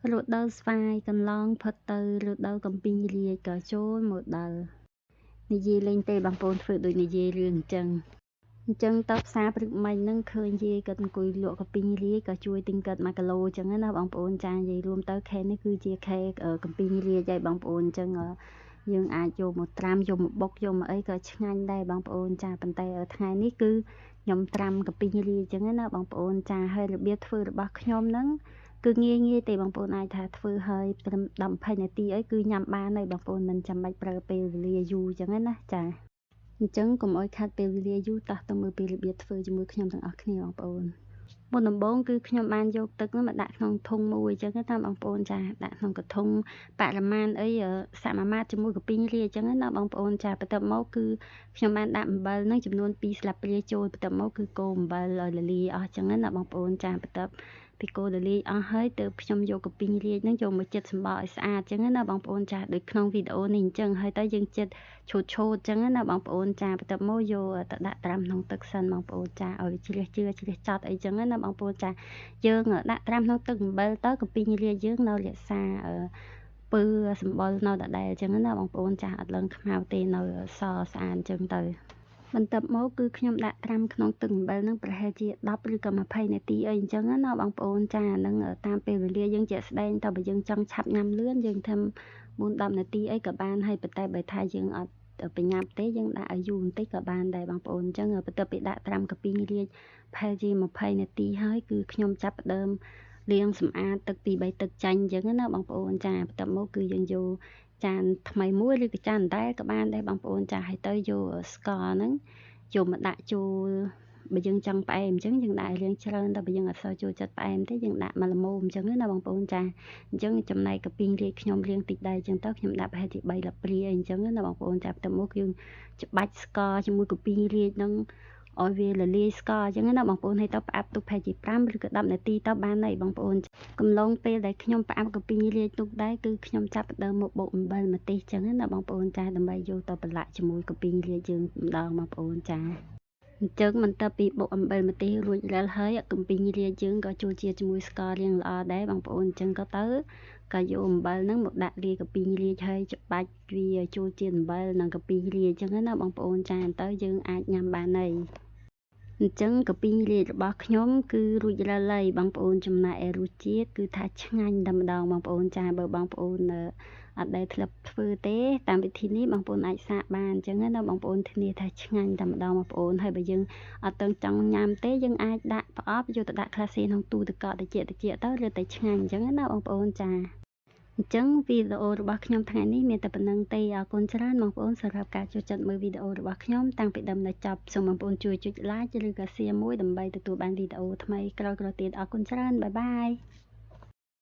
រដូវស្វាយកន្លងផុតទៅរដូវកំពីងរាជក៏ចូលមកដល់និយាយលេងទេបងប្អូនធ្វើដូចនិយាយរឿងអញ្ចឹងទៅផ្សារព្រឹកមិញហ្នឹងឃើញយាយគាត់អង្គុយលក់កំពីងរាជក៏ជួយទិញគាត់1គីឡូអញ្ចឹងណាបងប្អូនចានិយាយរួមទៅខេនេះគឺជាខេកំពីងរាជហើយបងប្អូនអញ្ចឹងយើងអាចយកមកត្រាំយកមកបុកយកមកអីក៏ឆ្ងាញ់ដែរបងប្អូនចាប៉ុន្តែថ្ងៃនេះគឺខ្ញុំត្រាំកំពីងរាជអញ្ចឹងណាបងប្អូនចាហើយរបៀបធ្វើរបស់ខ្ញុំហ្នឹងគឺងាយទេបងប្អូនអាចថាធ្វើឲ្យត្រឹម10-20នាទីអីគឺញ៉ាំបានហើយបងប្អូនមិនចាំបាច់ប្រើពេលវេលាយូរអញ្ចឹងណាចាអញ្ចឹងកុំឲ្យខាត់ពេលវេលាយូរតោះទៅមើលពីរបៀបធ្វើជាមួយខ្ញុំទាំងអស់គ្នាបងប្អូនមុនដំបូងគឺខ្ញុំបានយកទឹកមកដាក់ក្នុងធុងមួយអញ្ចឹងណាបងប្អូនចាដាក់ក្នុងកធុងបរិមាណអីសមាមាត្រជាមួយកាពីងរាអញ្ចឹងណាបងប្អូនចាបន្ទាប់មកគឺខ្ញុំបានដាក់អំបិលហ្នឹងចំនួន2ស្លាបព្រាចូលបន្ទាប់មកគឺកូរអំបិលឲ្យរលាយអស់អញ្ចឹងណាបងប្អូនចាបន្ទាប់ពីកូររលាយអស់ហើយទើបខ្ញុំយកកាពីងរាហ្នឹងយកមកចិតសម្បកឲ្យស្អាតអញ្ចឹងណាបងប្អូនចាដូចក្នុងវីដេអូនេះអញ្ចឹងហើយទៅយើងចិតឆូតអញ្ចឹងណាបងប្អូនចាបន្ទាប់មកយកទៅដាក់ត្រាំក្នុងទឹកសិនបងប្អូនចាឲ្យជ្រះជឿជ្រះចត់អីចឹងណាបងប្អូនចាយើងដាក់ត្រាំក្នុងទឹកអំបិលទៅកាពីងរាយើងនៅរក្សាពើសម្បុរនៅដដែលអញ្ចឹងណាបងប្អូនចាអត់ឡើងខ្មៅទេនៅសស្អាតអញ្ចឹងទៅបន្ទាប់មកគឺខ្ញុំដាក់ត្រាំក្នុងទឹកអំបិលហ្នឹងប្រហែលជា10ឬក៏20នាទីអីអញ្ចឹងណាបងប្អូនចាហ្នឹងតាមពេលវេលាយើងជាក់ស្ដែងតើបើយើងចង់ឆាប់ញ៉ាំលឿនយើងធ្វើ4-10នាទីអីក៏បានហើយប៉ុន្តែបើថាយើងអត់ប្រញាប់ទេយើងដាក់ឲ្យយូរបន្តិចក៏បានដែរបងប្អូនអញ្ចឹងបន្ទាប់ពីដាក់ត្រាំកាពីងរាជប្រហែលជា20នាទីហើយគឺខ្ញុំចាប់ផ្ដើមលាងសម្អាតទឹក2-3ទឹកចាញ់អញ្ចឹងណាបងប្អូនចាបន្ទាប់មកគឺយើងយកចានថ្មីមួយឬក៏ចានដែរក៏បានដែរបងប្អូនចាហើយទៅយកស្ករហ្នឹងយកមកដាក់ចូលបើយើងចង់ផ្អែមអញ្ចឹងយើងដាក់រៀងច្រើនតែបើយើងអត់សូវចូលចិត្តផ្អែមទេយើងដាក់មកល្មមអញ្ចឹងណាបងប្អូនចាអញ្ចឹងចំណែកកាពីងរាជខ្ញុំរៀងតិចដែរអញ្ចឹងទៅខ្ញុំដាក់ប្រហែលជា3លាបព្រាអីអញ្ចឹងណាបងប្អូនចាបន្ទាប់មកយើងច្បាច់ស្ករជាមួយកាពីងរាជហ្នឹងឲ្យវារលាយស្ករអញ្ចឹងណាបងប្អូនហើយទៅផ្អាប់ទុកប្រហែលជា5ឬក៏10នាទីទៅបានហើយបងប្អូនកំឡុងពេលដែលខ្ញុំផ្អាប់កាពីងរាជទុកដែរគឺខ្ញុំចាប់ផ្ដើមមកបុកអំបិលម្ទេសអញ្ចឹងណាបងប្អូនចាដើម្បីយកទៅប្រឡាក់ជាមួយកាពីងរាជយើងម្ដងបងប្អូនចាអញ្ចឹងបន្ទាប់ពីបុកអំបិលម្ទេសរួចរាល់ហើយកំពីងរាជយើងក៏ចូលជាតិជាមួយស្កររៀងល្អដែរបងប្អូនអញ្ចឹងក៏ទៅក៏យកអំបិលហ្នឹងមកដាក់លាយកាពីងរាជហើយច្បាច់វាចូលជាតិអំបិលនិងកាពីងរាជអញ្ចឹងណាបងប្អូនចាទៅយើងអាចញ៉ាំបានហើយអញ្ចឹងកាពីងរាជរបស់ខ្ញុំគឺរួចរាល់ហើយបងប្អូនចំណែករសជាតិគឺថាឆ្ងាញ់តែម្ដងបងប្អូនចាបើបងប្អូនអត់ដែលធ្លាប់ធ្វើទេតាមវិធីនេះបងប្អូនអាចសាកបានអញ្ចឹងណាបងប្អូនធានាថាឆ្ងាញ់តែម្ដងបងប្អូនហើយបើយើងអត់ចង់ញ៉ាំទេយើងអាចដាក់ប្រអប់យកទៅដាក់ក្លាសេក្នុងទូទឹកកកត្រជាក់ទៅរឹតតែឆ្ងាញ់អញ្ចឹងណាបងប្អូនចាអញ្ចឹងវីដេអូរបស់ខ្ញុំថ្ងៃនេះមានតែប៉ុណ្្នឹងទេអរគុណច្រើនបងប្អូនសម្រាប់ការចូលចិត្តមើលវីដេអូរបស់ខ្ញុំតាំងពីដើមដល់ចប់សូមបងប្អូនជួយចុច like ឬក៏ share មួយដើម្បីទទួលបានវីដេអូថ្មីក្រោយៗទៀតអរគុណច្រើនបាយបាយ